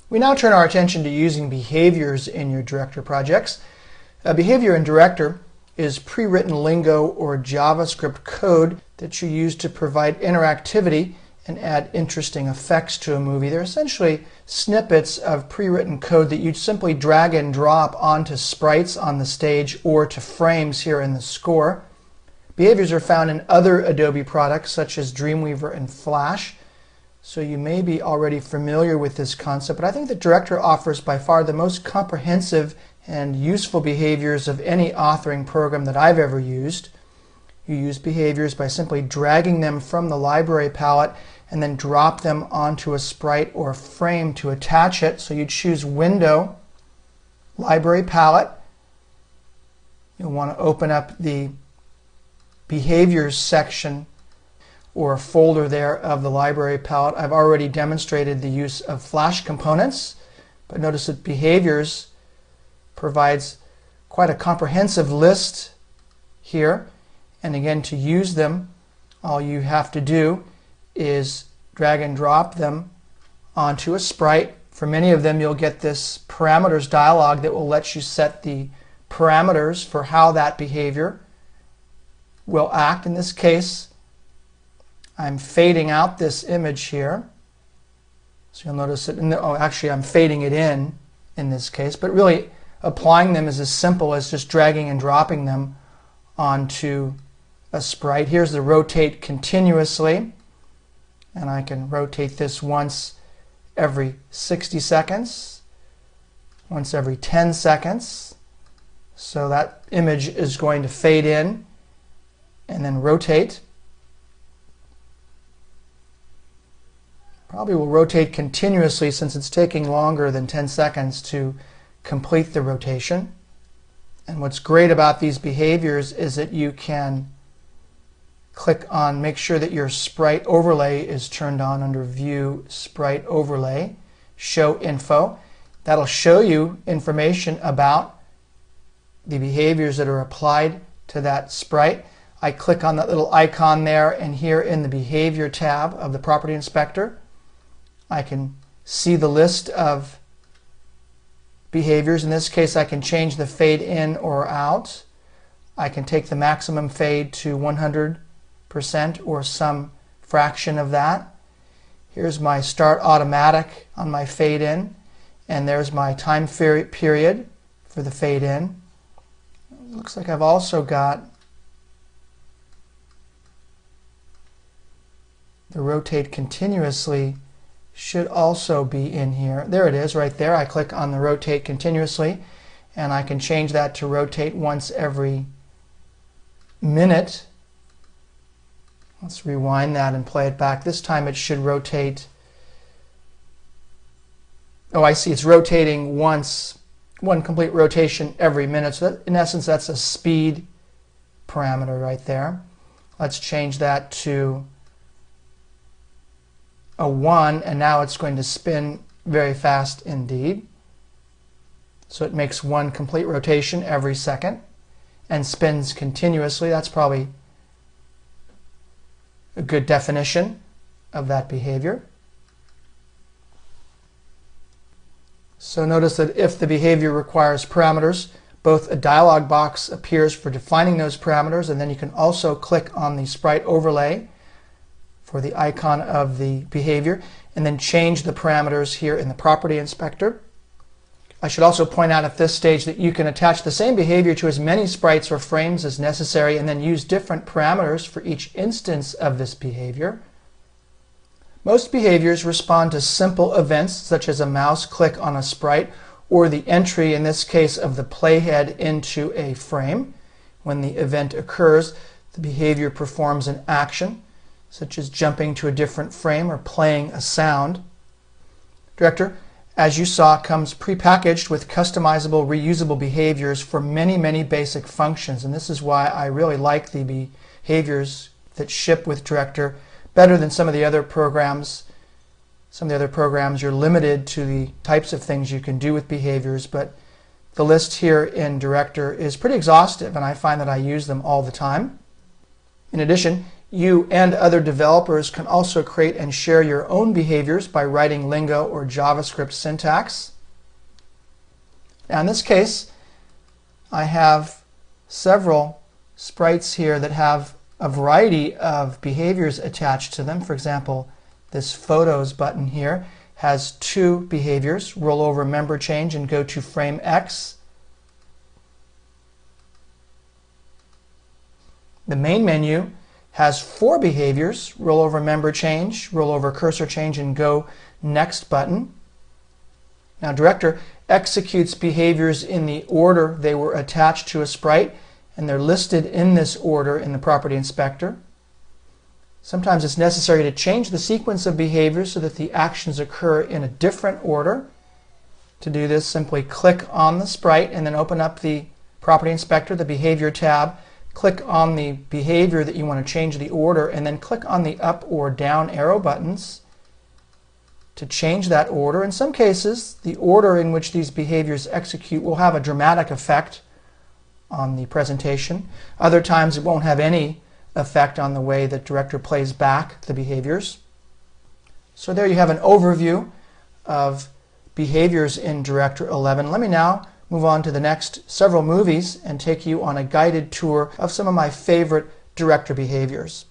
We now turn our attention to using behaviors in your Director projects. A behavior in Director is pre-written lingo or JavaScript code that you use to provide interactivity and add interesting effects to a movie. They're essentially snippets of pre-written code that you simply drag and drop onto sprites on the stage or to frames here in the score. Behaviors are found in other Adobe products such as Dreamweaver and Flash, so you may be already familiar with this concept, but I think that Director offers by far the most comprehensive and useful behaviors of any authoring program that I've ever used. You use behaviors by simply dragging them from the library palette and then drop them onto a sprite or frame to attach it. So you choose Window, Library Palette. You'll want to open up the Behaviors section or folder there of the library palette. I've already demonstrated the use of Flash components, but notice that Behaviors provides quite a comprehensive list here. And again, to use them, all you have to do is drag and drop them onto a sprite. For many of them, you'll get this parameters dialog that will let you set the parameters for how that behavior will act. In this case, I'm fading out this image here. So you'll notice that, actually I'm fading it in this case, but really applying them is as simple as just dragging and dropping them onto a sprite. Here's the rotate continuously, and I can rotate this once every 60 seconds, once every 10 seconds. So that image is going to fade in and then rotate. Probably will rotate continuously since it's taking longer than 10 seconds to complete the rotation. And what's great about these behaviors is that you can click on, make sure that your sprite overlay is turned on under View, Sprite Overlay, Show Info. That'll show you information about the behaviors that are applied to that sprite. I click on that little icon there, and here in the Behavior tab of the Property Inspector, I can see the list of behaviors. In this case, I can change the fade in or out. I can take the maximum fade to 100% or some fraction of that. Here's my start automatic on my fade in, and there's my time period for the fade in. Looks like I've also got the rotate continuously should also be in here. There it is right there. I click on the rotate continuously, and I can change that to rotate once every minute. Let's rewind that and play it back. This time it should rotate. Oh, I see. It's rotating once, one complete rotation every minute. So that, in essence, that's a speed parameter right there. Let's change that to a 1, and now it's going to spin very fast indeed. So it makes one complete rotation every second and spins continuously. That's probably a good definition of that behavior. So notice that if the behavior requires parameters, both a dialog box appears for defining those parameters, and then you can also click on the sprite overlay for the icon of the behavior, and then change the parameters here in the Property Inspector. I should also point out at this stage that you can attach the same behavior to as many sprites or frames as necessary, and then use different parameters for each instance of this behavior. Most behaviors respond to simple events such as a mouse click on a sprite or the entry, in this case, of the playhead into a frame. When the event occurs, the behavior performs an action, such as jumping to a different frame or playing a sound. Director, as you saw, comes prepackaged with customizable, reusable behaviors for many, many basic functions. And this is why I really like the behaviors that ship with Director better than some of the other programs. Some of the other programs, you're limited to the types of things you can do with behaviors, but the list here in Director is pretty exhaustive, and I find that I use them all the time. In addition, You and other developers can also create and share your own behaviors by writing Lingo or JavaScript syntax. Now in this case, I have several sprites here that have a variety of behaviors attached to them. For example, this Photos button here has two behaviors, roll over member change and go to frame X. The main menu has four behaviors, roll over member change, roll over cursor change, and go next button. Now Director executes behaviors in the order they were attached to a sprite, and they're listed in this order in the Property Inspector. Sometimes it's necessary to change the sequence of behaviors so that the actions occur in a different order. To do this, simply click on the sprite and then open up the Property Inspector, the Behavior tab. Click on the behavior that you want to change the order, and then click on the up or down arrow buttons to change that order. In some cases, the order in which these behaviors execute will have a dramatic effect on the presentation. Other times it won't have any effect on the way that Director plays back the behaviors. So there you have an overview of behaviors in Director 11. Let me now move on to the next several movies and take you on a guided tour of some of my favorite Director behaviors.